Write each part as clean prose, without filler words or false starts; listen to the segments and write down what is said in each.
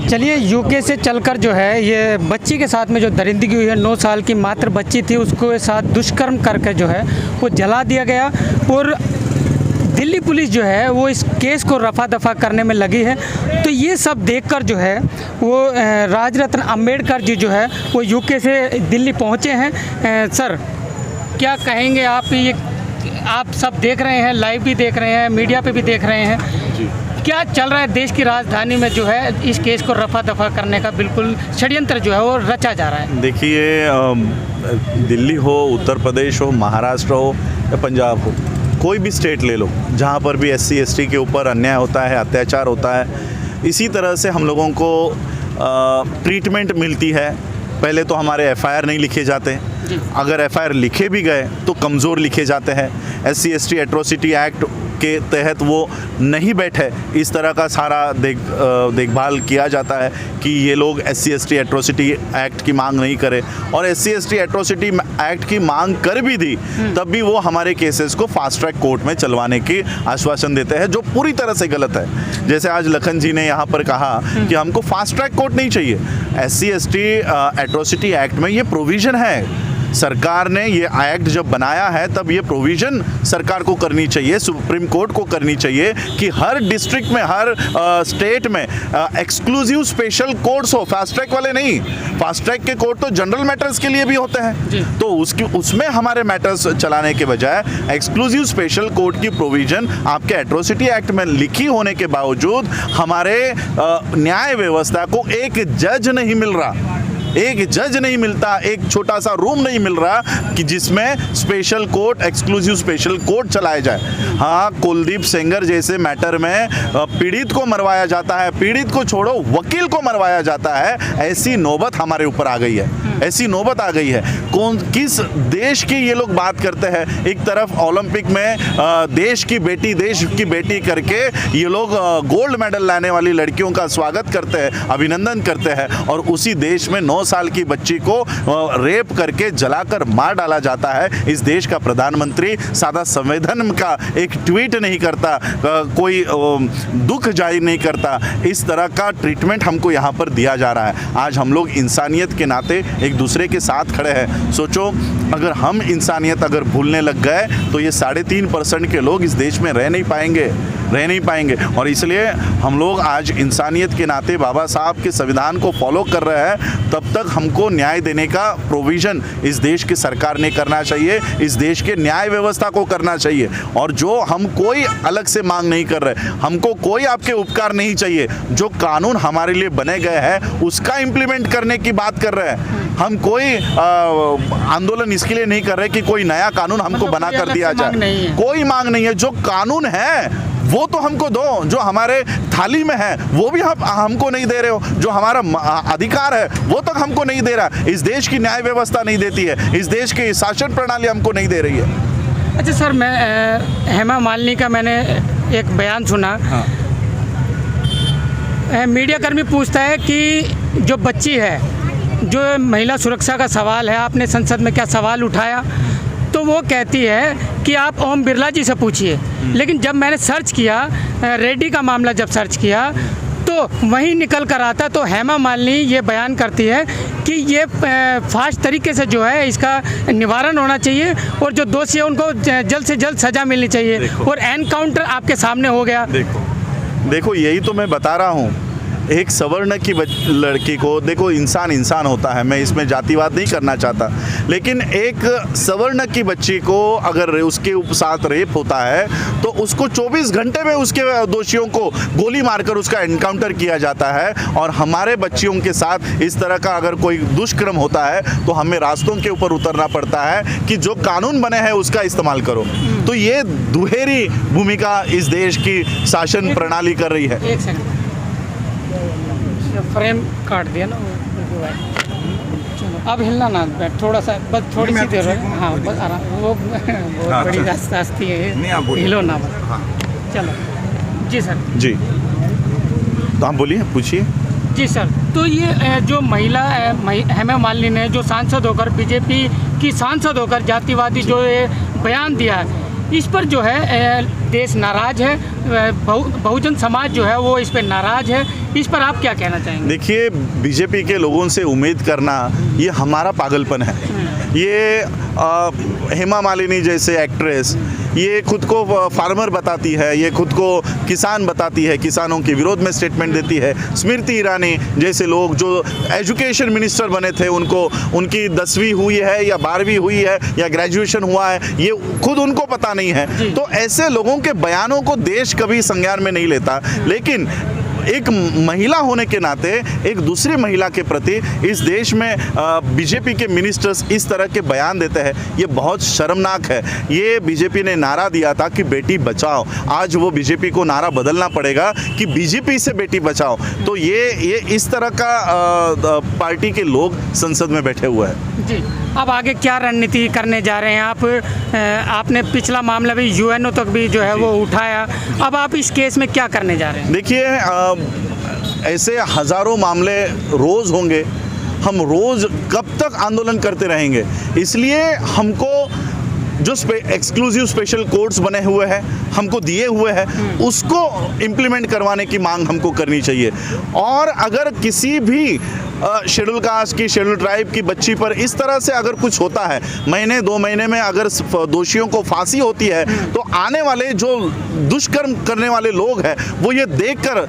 चलिए, यूके से चलकर जो है ये बच्ची के साथ में जो दरिंदगी हुई है, 9 साल की मात्र बच्ची थी, उसको साथ दुष्कर्म करके जो है वो जला दिया गया। और दिल्ली पुलिस जो है वो इस केस को रफा दफा करने में लगी है। तो ये सब देखकर जो है वो राजरत्न अंबेडकर जी जो है वो यूके से दिल्ली पहुँचे हैं। सर, क्या कहेंगे आप? ये आप सब देख रहे हैं, लाइव भी देख रहे हैं, मीडिया पे भी देख रहे हैं जी। क्या चल रहा है देश की राजधानी में जो है इस केस को रफा दफा करने का बिल्कुल षड्यंत्र जो है वो रचा जा रहा है? देखिए, दिल्ली हो, उत्तर प्रदेश हो, महाराष्ट्र हो या पंजाब हो, कोई भी स्टेट ले लो, जहाँ पर भी SC ST के ऊपर अन्याय होता है, अत्याचार होता है, इसी तरह से हम लोगों को ट्रीटमेंट मिलती है। पहले तो हमारे FIR नहीं लिखे जाते, अगर FIR लिखे भी गए तो कमज़ोर लिखे जाते हैं। SC ST एट्रोसिटी एक्ट के तहत वो नहीं बैठे, इस तरह का सारा देखभाल किया जाता है कि ये लोग SC ST एट्रोसिटी एक्ट की मांग नहीं करें। और SC ST एट्रोसिटी एक्ट की मांग कर भी दी तब भी वो हमारे केसेस को फास्ट ट्रैक कोर्ट में चलवाने की आश्वासन देते हैं, जो पूरी तरह से गलत है। जैसे आज लखन जी ने यहाँ पर कहा कि हमको फास्ट ट्रैक कोर्ट नहीं चाहिए। SC ST एट्रोसिटी एक्ट में ये प्रोविज़न है, सरकार ने ये एक्ट जब बनाया है तब ये प्रोविज़न सरकार को करनी चाहिए, सुप्रीम कोर्ट को करनी चाहिए कि हर डिस्ट्रिक्ट में, हर स्टेट में एक्सक्लूसिव स्पेशल कोर्ट्स हो, फास्ट ट्रैक वाले नहीं। फास्ट ट्रैक के कोर्ट तो जनरल मैटर्स के लिए भी होते हैं, तो उसमें हमारे मैटर्स चलाने के बजाय एक्सक्लूसिव स्पेशल कोर्ट की प्रोविज़न आपके एट्रोसिटी एक्ट में लिखी होने के बावजूद हमारे न्याय व्यवस्था को एक जज नहीं मिल रहा, एक जज नहीं मिलता, एक छोटा सा रूम नहीं मिल रहा कि जिसमें special court, exclusive special court चलाया जाए। हाँ, कुलदीप सेंगर जैसे मैटर में पीड़ित को मरवाया जाता है, पीड़ित को छोड़ो वकील को मरवाया जाता है। ऐसी नौबत हमारे ऊपर आ गई है, ऐसी नौबत आ गई है। किस देश की ये लोग बात करते हैं? एक तरफ ओलंपिक में देश की बेटी करके ये लोग गोल्ड मेडल लाने वाली लड़कियों का स्वागत करते हैं, अभिनंदन करते हैं, और उसी देश में 9 साल की बच्ची को रेप करके जलाकर मार डाला जाता है। इस देश का प्रधानमंत्री सादा संवेदन का एक ट्वीट नहीं करता, कोई दुख जाहिर नहीं करता। इस तरह का ट्रीटमेंट हमको यहाँ पर दिया जा रहा है। आज हम लोग इंसानियत के नाते एक दूसरे के साथ खड़े हैं। सोचो, अगर हम इंसानियत अगर भूलने लग गए तो ये 3.5% के लोग इस देश में रह नहीं पाएंगे। और इसलिए हम लोग आज इंसानियत के नाते बाबा साहब के संविधान को फॉलो कर रहे हैं। तब तक हमको न्याय देने का प्रोविज़न इस देश की सरकार ने करना चाहिए, इस देश के न्याय व्यवस्था को करना चाहिए। और जो हम कोई अलग से मांग नहीं कर रहे, हमको कोई आपके उपकार नहीं चाहिए। जो कानून हमारे लिए बने गए हैं उसका इम्प्लीमेंट करने की बात कर रहे हैं। हम कोई आंदोलन इसके लिए नहीं कर रहे कि कोई नया कानून हमको बना कर दिया जाए, कोई मांग नहीं है। जो कानून है वो तो हमको दो, जो हमारे थाली में है वो भी हमको नहीं दे रहे हो, जो हमारा अधिकार है वो तक हमको नहीं दे रहा। इस देश की न्याय व्यवस्था नहीं देती है, इस देश की शासन प्रणाली हमको नहीं दे रही है। अच्छा सर, मैं हेमा मालिनी का मैंने एक बयान सुना। हाँ। मीडिया कर्मी पूछता है कि जो बच्ची है, जो महिला सुरक्षा का सवाल है, आपने संसद में क्या सवाल उठाया? तो वो कहती है कि आप ओम बिरला जी से पूछिए। लेकिन जब मैंने सर्च किया, रेड्डी का मामला जब सर्च किया तो वहीं निकल कर आता, तो हेमा मालिनी ये बयान करती है कि ये फास्ट तरीके से जो है इसका निवारण होना चाहिए और जो दोषी है उनको जल्द से जल्द सज़ा मिलनी चाहिए। और एनकाउंटर आपके सामने हो गया। देखो, यही तो मैं बता रहा हूँ। एक सवर्ण की लड़की को, देखो इंसान होता है, मैं इसमें जातिवाद नहीं करना चाहता, लेकिन एक सवर्ण की बच्ची को अगर उसके साथ रेप होता है तो उसको 24 घंटे में उसके दोषियों को गोली मारकर उसका एनकाउंटर किया जाता है। और हमारे बच्चियों के साथ इस तरह का अगर कोई दुष्कर्म होता है तो हमें रास्तों के ऊपर उतरना पड़ता है कि जो कानून बने हैं उसका इस्तेमाल करो। तो ये दुहेरी भूमिका इस देश की शासन प्रणाली कर रही है। एक सेकंड, फ्रेम काट दिया ना अब हिलना ना, थोड़ा सा बस, थोड़ी सी देर। हाँ बस आराम, वो बहुत बड़ी रास्ती है, हिलो ना बस। हाँ। चलो जी सर। जी, तो आप बोलिए, पूछिए। जी सर, तो ये जो महिला हेमा मालिनी ने जो सांसद होकर, बीजेपी की सांसद होकर जातिवादी जो ये बयान दिया है, इस पर जो है देश नाराज है। बहुजन समाज जो है वो इस पर नाराज है, इस पर आप क्या कहना चाहेंगे? देखिए, बीजेपी के लोगों से उम्मीद करना ये हमारा पागलपन है। ये हेमा मालिनी जैसे एक्ट्रेस ये खुद को फार्मर बताती है, ये खुद को किसान बताती है, किसानों के विरोध में स्टेटमेंट देती है। स्मृति ईरानी जैसे लोग जो एजुकेशन मिनिस्टर बने थे, उनको उनकी 10वीं हुई है या 12वीं हुई है या ग्रेजुएशन हुआ है, ये खुद उनको पता नहीं है। तो ऐसे लोगों के बयानों को देश कभी संज्ञान में नहीं लेता। लेकिन एक महिला होने के नाते एक दूसरी महिला के प्रति इस देश में बीजेपी के मिनिस्टर्स इस तरह के बयान देते हैं, ये बहुत शर्मनाक है। ये बीजेपी ने नारा दिया था कि बेटी बचाओ, आज वो बीजेपी को नारा बदलना पड़ेगा कि बीजेपी से बेटी बचाओ। तो ये इस तरह का पार्टी के लोग संसद में बैठे हुए हैं। जी, अब आगे क्या रणनीति करने जा रहे हैं आप? आपने पिछला मामला भी यूएनओ तक भी जो है वो उठाया, अब आप इस केस में क्या करने जा रहे हैं? देखिए, ऐसे हज़ारों मामले रोज़ होंगे, हम रोज़ कब तक आंदोलन करते रहेंगे? इसलिए हमको जो एक्सक्लूसिव स्पेशल कोर्ट्स बने हुए हैं, हमको दिए हुए हैं, उसको इम्प्लीमेंट करवाने की मांग हमको करनी चाहिए। और अगर किसी भी शेड्यूल कास्ट की, शेड्यूल ट्राइब की बच्ची पर इस तरह से अगर कुछ होता है, महीने 2 महीने में अगर दोषियों को फांसी होती है, तो आने वाले जो दुष्कर्म करने वाले लोग हैं वो ये देखकर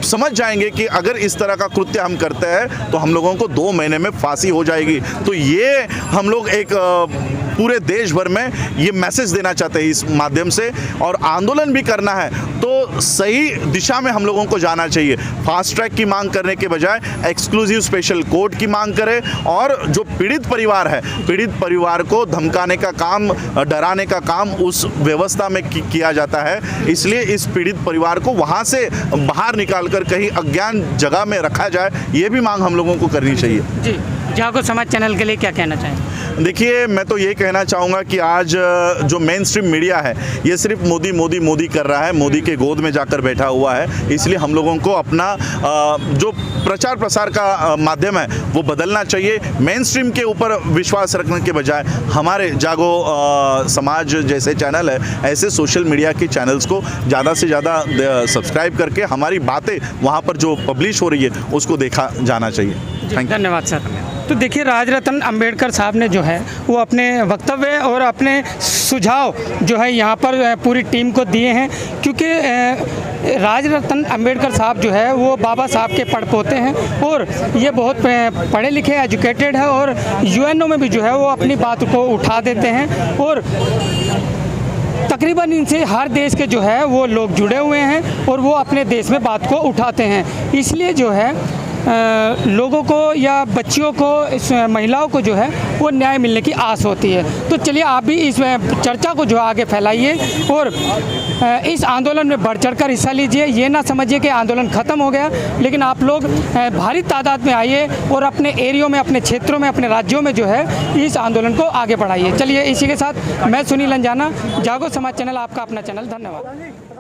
समझ जाएंगे कि अगर इस तरह का कृत्य हम करते हैं तो हम लोगों को 2 महीने में फांसी हो जाएगी। तो ये हम लोग एक पूरे देश भर में ये मैसेज देना चाहते हैं इस माध्यम से, और आंदोलन भी करना है तो सही दिशा में हम लोगों को जाना चाहिए। फास्ट ट्रैक की मांग करने के बजाय एक्सक्लूसिव स्पेशल कोर्ट की मांग करें, और जो पीड़ित परिवार है, पीड़ित परिवार को धमकाने का काम, डराने का काम उस व्यवस्था में किया जाता है। इसलिए इस पीड़ित परिवार को वहाँ से बाहर निकाल कर कहीं अज्ञान जगह में रखा जाए, ये भी मांग हम लोगों को करनी चाहिए। जी, जागो समाज चैनल के लिए क्या कहना चाहेंगे? देखिए, मैं तो ये कहना चाहूँगा कि आज जो मेन स्ट्रीम मीडिया है ये सिर्फ मोदी मोदी मोदी कर रहा है, मोदी के गोद में जाकर बैठा हुआ है। इसलिए हम लोगों को अपना जो प्रचार प्रसार का माध्यम है वो बदलना चाहिए। मेन स्ट्रीम के ऊपर विश्वास रखने के बजाय हमारे जागो समाज जैसे चैनल है, ऐसे सोशल मीडिया के चैनल्स को ज़्यादा से ज़्यादा सब्सक्राइब करके हमारी बातें वहाँ पर जो पब्लिश हो रही है उसको देखा जाना चाहिए। धन्यवाद सर। तो देखिए, राजरत्न अंबेडकर साहब ने जो है वो अपने वक्तव्य और अपने सुझाव जो है यहाँ पर पूरी टीम को दिए हैं, क्योंकि राजरत्न अंबेडकर साहब जो है वो बाबा साहब के पड़पोते हैं और ये बहुत पढ़े लिखे, एजुकेटेड है, और यूएनओ में भी जो है वो अपनी बात को उठा देते हैं, और तकरीबन इनसे हर देश के जो है वो लोग जुड़े हुए हैं और वो अपने देश में बात को उठाते हैं। इसलिए जो है लोगों को या बच्चियों को, इस महिलाओं को जो है वो न्याय मिलने की आस होती है। तो चलिए आप भी इस चर्चा को जो आगे फैलाइए और इस आंदोलन में बढ़ चढ़कर हिस्सा लीजिए। ये ना समझिए कि आंदोलन ख़त्म हो गया, लेकिन आप लोग भारी तादाद में आइए और अपने एरियो में, अपने क्षेत्रों में, अपने राज्यों में जो है इस आंदोलन को आगे बढ़ाइए। चलिए, इसी के साथ मैं सुनील अंजाना, जागो समाज चैनल, आपका अपना चैनल। धन्यवाद।